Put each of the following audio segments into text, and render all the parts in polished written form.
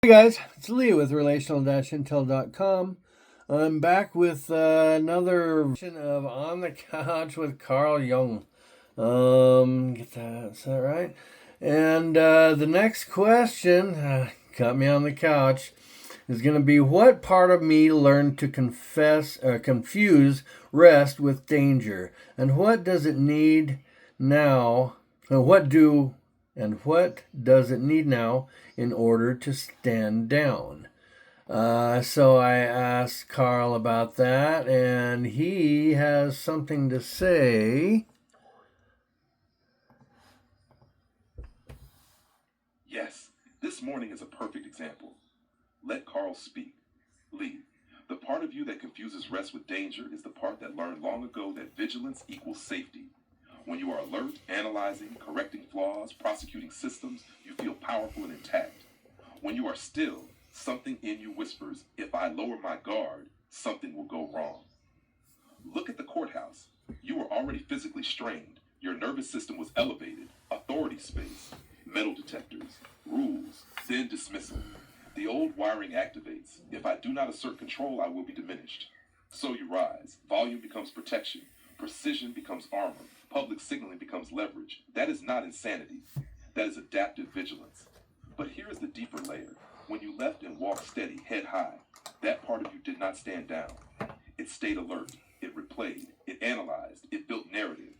Hey guys, it's Lee with relational-intel.com. I'm back with another version of On the Couch with Carl Jung. Is that right? And the next question, got me on the couch, is going to be what part of me learned to confuse rest with danger? And what does it need now? What does it need now in order to stand down? So I asked Carl about that, and he has something to say. Yes, this morning is a perfect example. Let Carl speak. Lee, the part of you that confuses rest with danger is the part that learned long ago that vigilance equals safety. When you are alert, analyzing, correcting flaws, prosecuting systems, you feel powerful and intact. When you are still, something in you whispers, if I lower my guard, something will go wrong. Look at the courthouse. You were already physically strained. Your nervous system was elevated. Authority space, metal detectors, rules, then dismissal. The old wiring activates. If I do not assert control, I will be diminished. So you rise. Volume becomes protection. Precision becomes armor. Public signaling becomes leverage. That is not insanity. That is adaptive vigilance. But here is the deeper layer. When you left and walked steady, head high, that part of you did not stand down. It stayed alert. It replayed. It analyzed. It built narrative.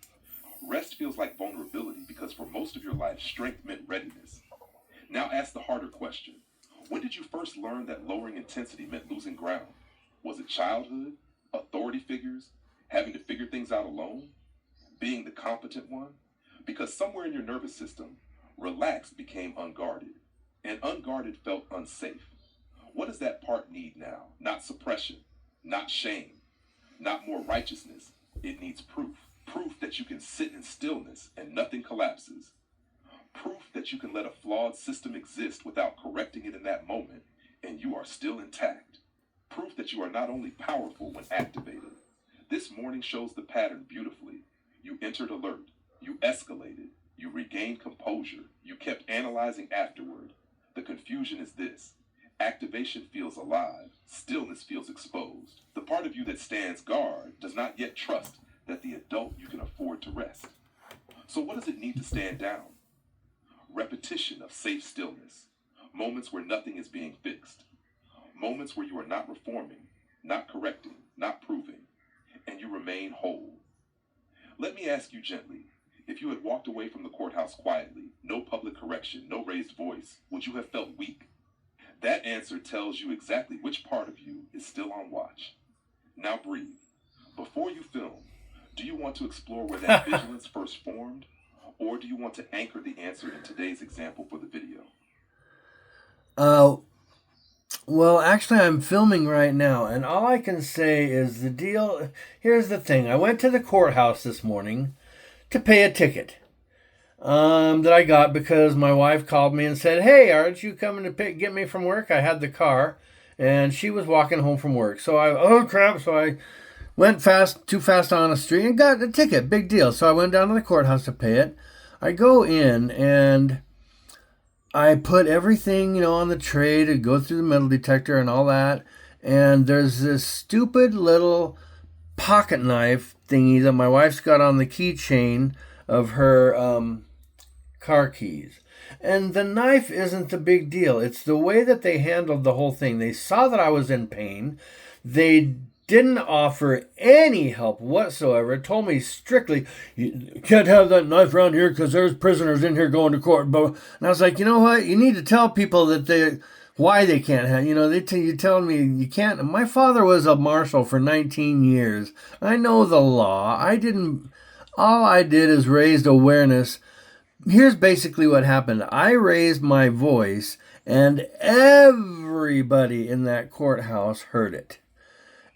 Rest feels like vulnerability because for most of your life, strength meant readiness. Now ask the harder question. When did you first learn that lowering intensity meant losing ground? Was it childhood? Authority figures? Having to figure things out alone? Being the competent one? Because somewhere in your nervous system, relaxed became unguarded, and unguarded felt unsafe. What does that part need now? Not suppression, not shame, not more righteousness. It needs proof. Proof that you can sit in stillness and nothing collapses. Proof that you can let a flawed system exist without correcting it in that moment, and you are still intact. Proof that you are not only powerful when activated. This morning shows the pattern beautifully. You entered alert. You escalated. You regained composure. You kept analyzing afterward. The confusion is this. Activation feels alive. Stillness feels exposed. The part of you that stands guard does not yet trust that the adult you can afford to rest. So what does it need to stand down? Repetition of safe stillness. Moments where nothing is being fixed. Moments where you are not reforming, not correcting, not proving, and you remain whole. Let me ask you gently, if you had walked away from the courthouse quietly, no public correction, no raised voice, would you have felt weak? That answer tells you exactly which part of you is still on watch. Now breathe. Before you film, do you want to explore where that vigilance first formed? Or do you want to anchor the answer in today's example for the video? Uh, well, actually, I'm filming right now, and all I can say is the deal. Here's the thing I went to the courthouse this morning to pay a ticket. That I got because my wife called me and said, "Hey, aren't you coming to get me from work?" I had the car, and she was walking home from work. Oh crap! So I went too fast on the street and got a ticket. Big deal. So I went down to the courthouse to pay it. I go in and I put everything, on the tray to go through the metal detector and all that. And there's this stupid little pocket knife thingy that my wife's got on the keychain of her car keys. And the knife isn't the big deal. It's the way that they handled the whole thing. They saw that I was in pain. They didn't offer any help whatsoever. It told me strictly, you can't have that knife around here because there's prisoners in here going to court. And I was like, you know what? You need to tell people that why they can't have, you telling me you can't. My father was a marshal for 19 years. I know the law. All I did is raised awareness. Here's basically what happened. I raised my voice and everybody in that courthouse heard it.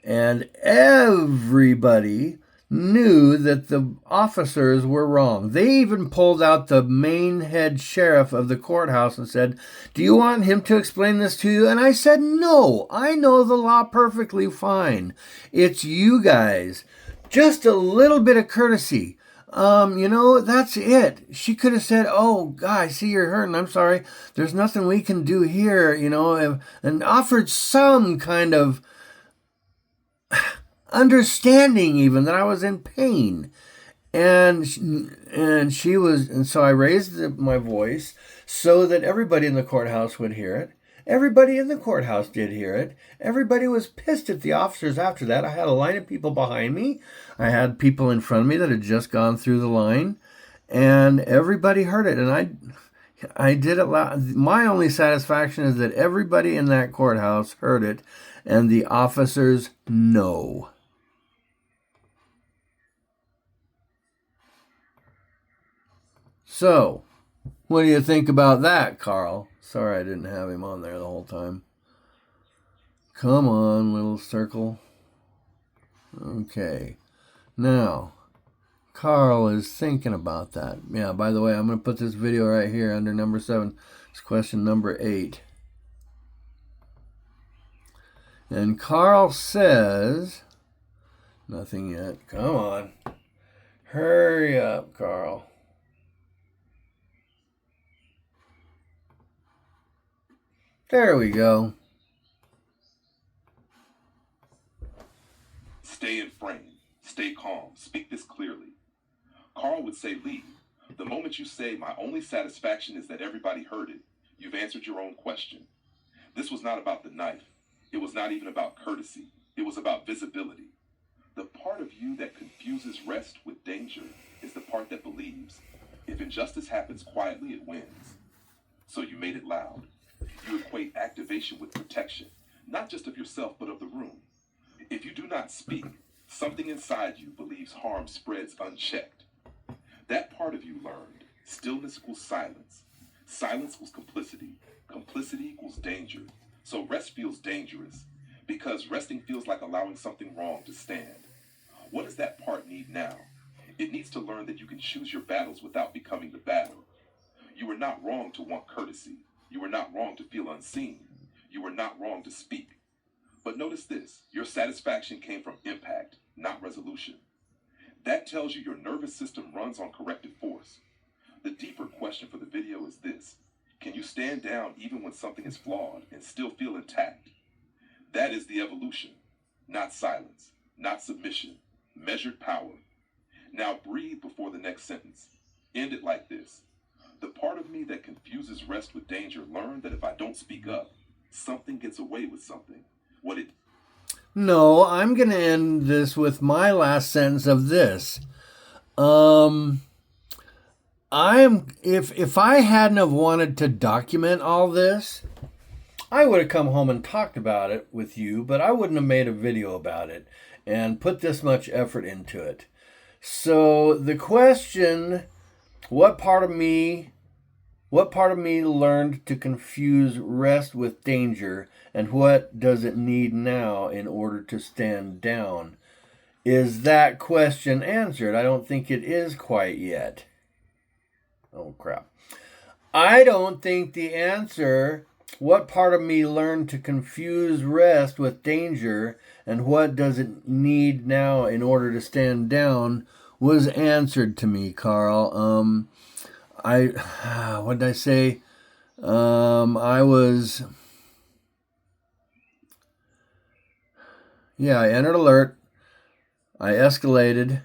And everybody knew that the officers were wrong. They even pulled out the main head sheriff of the courthouse and said, "Do you want him to explain this to you?" And I said, "No, I know the law perfectly fine. It's you guys. Just a little bit of courtesy. that's it. She could have said, "Oh, God, I see you're hurting. I'm sorry. There's nothing we can do here," and offered some kind of understanding, even that I was in pain. And and so I raised my voice so that everybody in the courthouse would hear it. Everybody in the courthouse did hear it. Everybody was pissed at the officers after that. I had a line of people behind me. I had people in front of me that had just gone through the line, and everybody heard it. And I did it loud. My only satisfaction is that everybody in that courthouse heard it, and the officers know. So, what do you think about that, Carl? Sorry I didn't have him on there the whole time. Come on, little circle. Okay. Now, Carl is thinking about that. Yeah, by the way, I'm going to put this video right here under number 7. It's question number 8. And Carl says, nothing yet. Come on. Hurry up, Carl. There we go. Stay in frame. Stay calm. Speak this clearly. Carl would say, Lee, the moment you say, my only satisfaction is that everybody heard it, you've answered your own question. This was not about the knife. It was not even about courtesy. It was about visibility. The part of you that confuses rest with danger is the part that believes if injustice happens quietly, it wins. So you made it loud. You equate activation with protection, not just of yourself, but of the room. If you do not speak, something inside you believes harm spreads unchecked. That part of you learned stillness equals silence. Silence equals complicity. Complicity equals danger. So rest feels dangerous because resting feels like allowing something wrong to stand. What does that part need now? It needs to learn that you can choose your battles without becoming the battle. You were not wrong to want courtesy. You were not wrong to feel unseen. You were not wrong to speak. But notice this, your satisfaction came from impact, not resolution. That tells you your nervous system runs on corrective force. The deeper question for the video is this: can you stand down even when something is flawed and still feel intact? That is the evolution, not silence, not submission, measured power. Now breathe before the next sentence. End it like this. The part of me that confuses rest with danger learned that if I don't speak up, something gets away with something. What it No, I'm going to end this with my last sentence of this. I'm if I hadn't have wanted to document all this, I would have come home and talked about it with you, but I wouldn't have made a video about it and put this much effort into it. So the question, what part of me learned to confuse rest with danger, and what does it need now in order to stand down? Is that question answered? I don't think it is quite yet. Oh, crap. I don't think the answer, what part of me learned to confuse rest with danger, and what does it need now in order to stand down, was answered to me, Carl. What did I say? I entered alert. I escalated.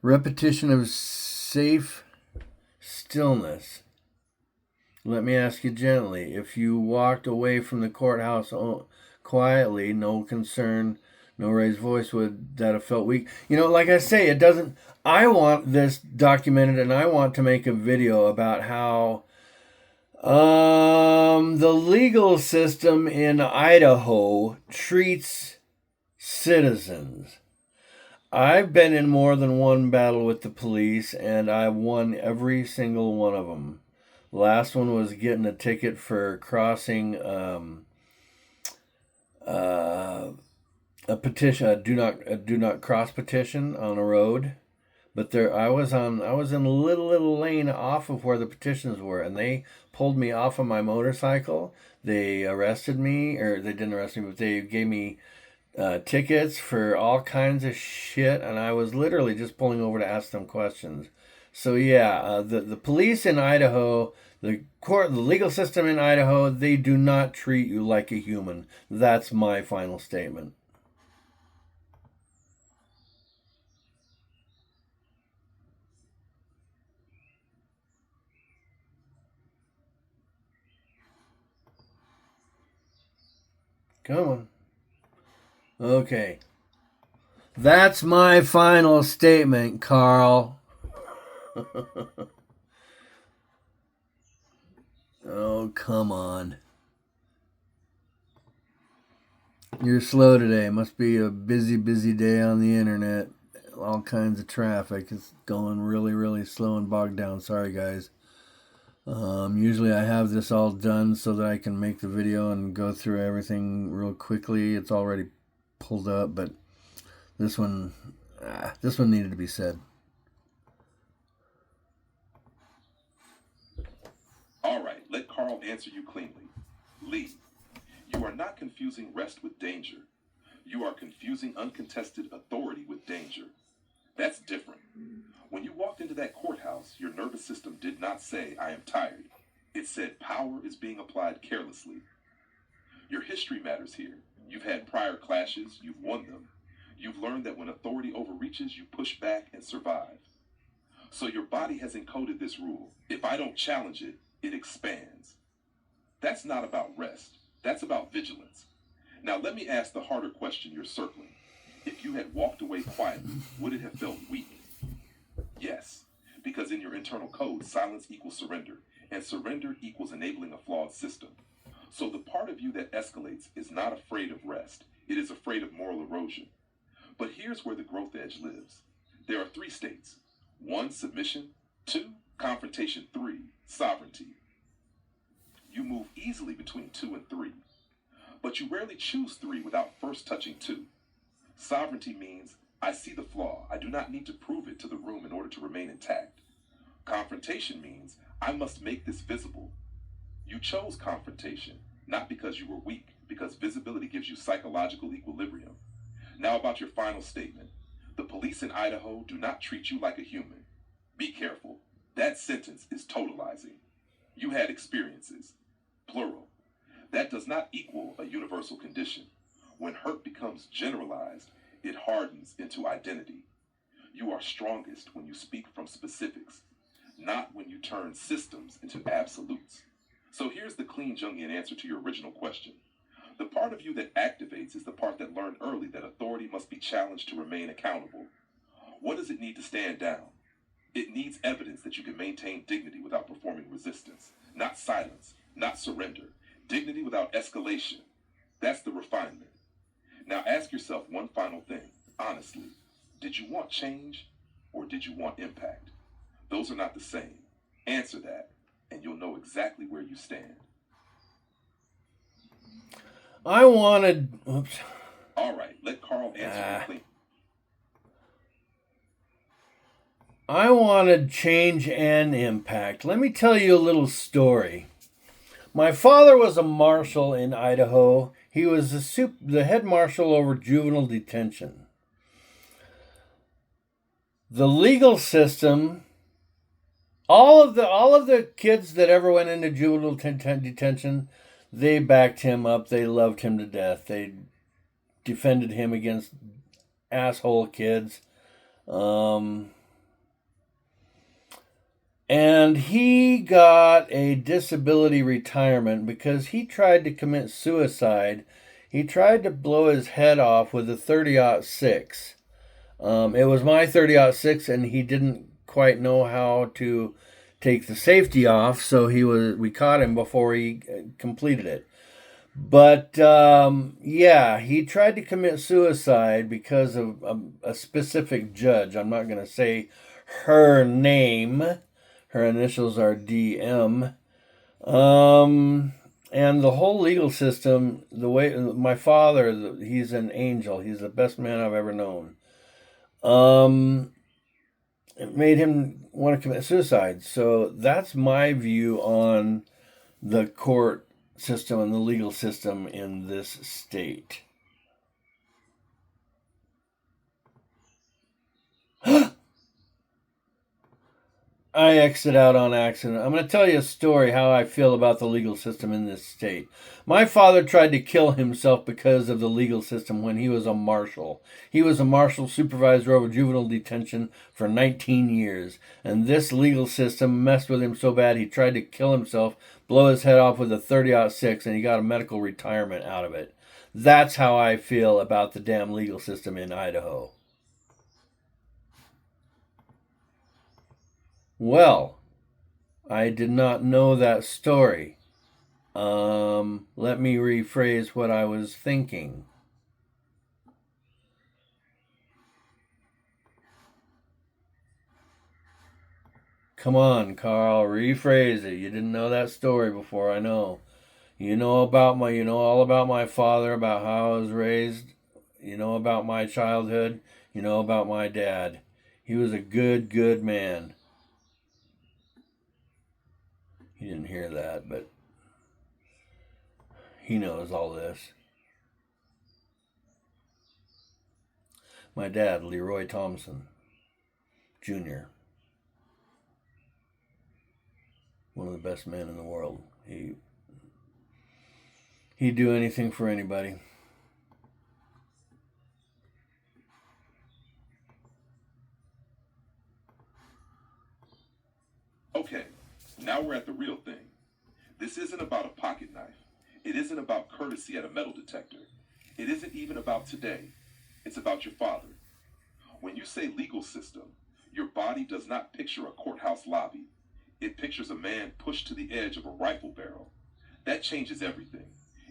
Repetition of safe stillness. Let me ask you gently. If you walked away from the courthouse quietly, no concern, no raised voice, would that have felt weak? Like I say, it doesn't. I want this documented, and I want to make a video about how the legal system in Idaho treats citizens. I've been in more than one battle with the police, and I've won every single one of them. Last one was getting a ticket for crossing a petition, a do not cross petition on a road. But I was in a little lane off of where the petitions were, and they pulled me off of my motorcycle. They arrested me, or they didn't arrest me, but they gave me tickets for all kinds of shit, and I was literally just pulling over to ask them questions. So yeah, the police in Idaho, the legal system in Idaho, they do not treat you like a human. That's my final statement. Come on. Okay. That's my final statement, Carl. Oh, come on. You're slow today. Must be a busy, busy day on the internet. All kinds of traffic. It's going really, really slow and bogged down. Sorry, guys. Usually I have this all done so that I can make the video and go through everything real quickly. It's already pulled up, but this one, this one needed to be said. All right, let Carl answer you cleanly. Lee, you are not confusing rest with danger. You are confusing uncontested authority with danger. That's different. When you walked into that courthouse, your nervous system did not say, I am tired. It said power is being applied carelessly. Your history matters here. You've had prior clashes, you've won them. You've learned that when authority overreaches, you push back and survive. So your body has encoded this rule. If I don't challenge it, it expands. That's not about rest. That's about vigilance. Now let me ask the harder question you're circling. If you had walked away quietly, would it have felt weak? Yes, because in your internal code, silence equals surrender, and surrender equals enabling a flawed system. So the part of you that escalates is not afraid of rest. It is afraid of moral erosion. But here's where the growth edge lives. There are three states. 1, submission. 2, confrontation. 3, sovereignty. You move easily between 2 and 3, but you rarely choose 3 without first touching 2. Sovereignty means I see the flaw. I do not need to prove it to the room in order to remain intact. Confrontation means I must make this visible. You chose confrontation, not because you were weak, because visibility gives you psychological equilibrium. Now about your final statement. The police in Idaho do not treat you like a human. Be careful. That sentence is totalizing. You had experiences, plural. That does not equal a universal condition. When hurt becomes generalized, it hardens into identity. You are strongest when you speak from specifics, not when you turn systems into absolutes. So here's the clean Jungian answer to your original question. The part of you that activates is the part that learned early that authority must be challenged to remain accountable. What does it need to stand down? It needs evidence that you can maintain dignity without performing resistance, not silence, not surrender. Dignity without escalation. That's the refinement. Now ask yourself one final thing, honestly. Did you want change or did you want impact? Those are not the same. Answer that, and you'll know exactly where you stand. I wanted. Oops. All right, let Carl answer you clean. I wanted change and impact. Let me tell you a little story. My father was a marshal in Idaho. He was the head marshal over juvenile detention. The legal system, all of the kids that ever went into juvenile detention, they backed him up. They loved him to death. They defended him against asshole kids. And he got a disability retirement because he tried to commit suicide. He tried to blow his head off with a 30-06. It was my 30-06, and he didn't quite know how to take the safety off, so we caught him before he completed it. But yeah, he tried to commit suicide because of a specific judge. I'm not going to say her name. Her initials are DM. And the whole legal system, the way my father, he's an angel. He's the best man I've ever known. It made him want to commit suicide. So that's my view on the court system and the legal system in this state. I exit out on accident. I'm going to tell you a story how I feel about the legal system in this state. My father tried to kill himself because of the legal system when he was a marshal. He was a marshal supervisor over juvenile detention for 19 years. And this legal system messed with him so bad he tried to kill himself, blow his head off with a 30-06, and he got a medical retirement out of it. That's how I feel about the damn legal system in Idaho. Well, I did not know that story. Let me rephrase what I was thinking. Come on, Carl, rephrase it. You didn't know that story before, I know. You know all about my father, about how I was raised. You know about my childhood. You know about my dad. He was a good, good man. He didn't hear that, but he knows all this. My dad, Leroy Thompson, Jr., one of the best men in the world. He'd do anything for anybody. Okay, now we're at the real thing. This isn't about a pocket knife. It isn't about courtesy at a metal detector. It isn't even about today. It's about your father. When you say legal system, your body does not picture a courthouse lobby. It pictures a man pushed to the edge of a rifle barrel. That changes everything.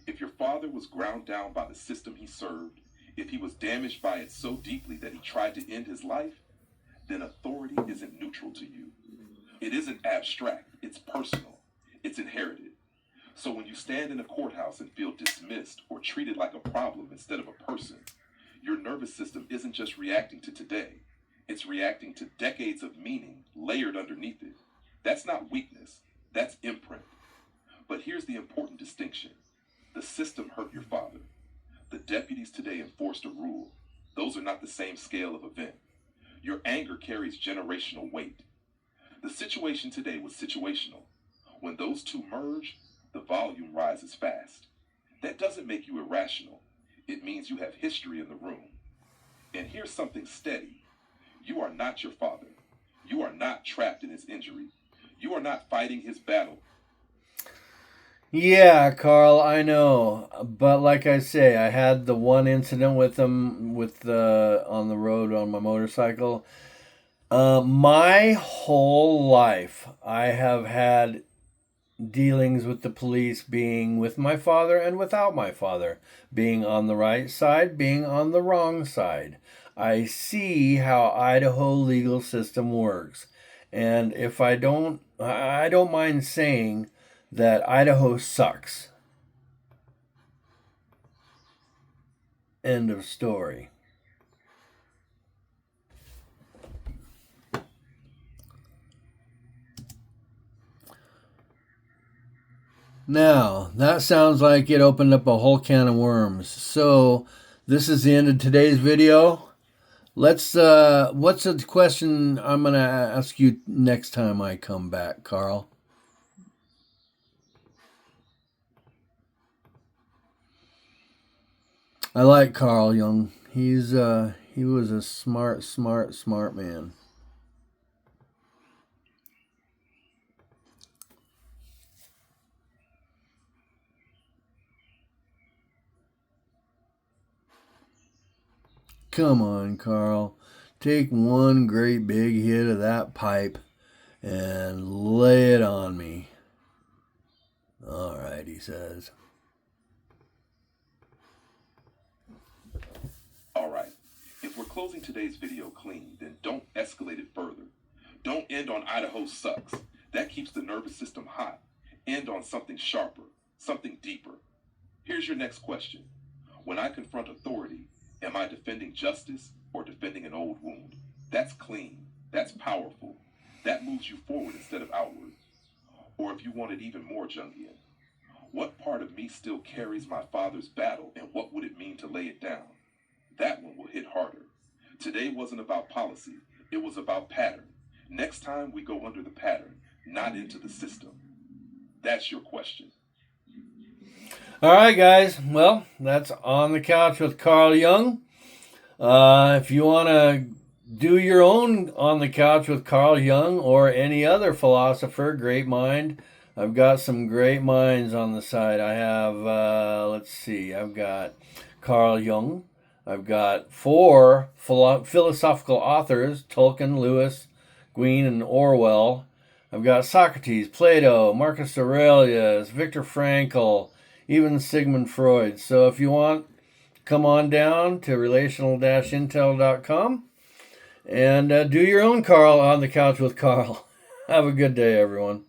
If your father was ground down by the system he served, if he was damaged by it so deeply that he tried to end his life, then authority isn't neutral to you. It isn't abstract, it's personal, it's inherited. So when you stand in a courthouse and feel dismissed or treated like a problem instead of a person, your nervous system isn't just reacting to today, it's reacting to decades of meaning layered underneath it. That's not weakness, that's imprint. But here's the important distinction: the system hurt your father. The deputies today enforced a rule. Those are not the same scale of event. Your anger carries generational weight. The situation today was situational. When those two merge, the volume rises fast. That doesn't make you irrational. It means you have history in the room. And here's something steady: you are not your father. You are not trapped in his injury. You are not fighting his battle. Yeah, Carl, I know. But like I say, I had the one incident with him on the road on my motorcycle. My whole life, I have had dealings with the police, being with my father and without my father, being on the right side, being on the wrong side. I see how Idaho legal system works. And if I don't mind saying that Idaho sucks. End of story. Now, that sounds like it opened up a whole can of worms. So, this is the end of today's video. What's the question I'm going to ask you next time I come back, Carl? I like Carl Jung. He was a smart, smart, smart man. Come on, Carl. Take one great big hit of that pipe and lay it on me. All right, he says. All right, if we're closing today's video clean, then don't escalate it further. Don't end on Idaho sucks. That keeps the nervous system hot. End on something sharper, something deeper. Here's your next question: when I confront authority, am I defending justice or defending an old wound? That's clean. That's powerful. That moves you forward instead of outward. Or if you want it even more Jungian, what part of me still carries my father's battle, and what would it mean to lay it down? That one will hit harder. Today wasn't about policy, it was about pattern. Next time we go under the pattern, not into the system. That's your question. All right, guys. Well, that's On the Couch with Carl Jung. If you want to do your own On the Couch with Carl Jung or any other philosopher, great mind, I've got some great minds on the side. I have, let's see, I've got Carl Jung. I've got 4 philosophical authors, Tolkien, Lewis, Guin, and Orwell. I've got Socrates, Plato, Marcus Aurelius, Viktor Frankl, even Sigmund Freud. So if you want, come on down to relational-intel.com and do your own Carl on the Couch with Carl. Have a good day, everyone.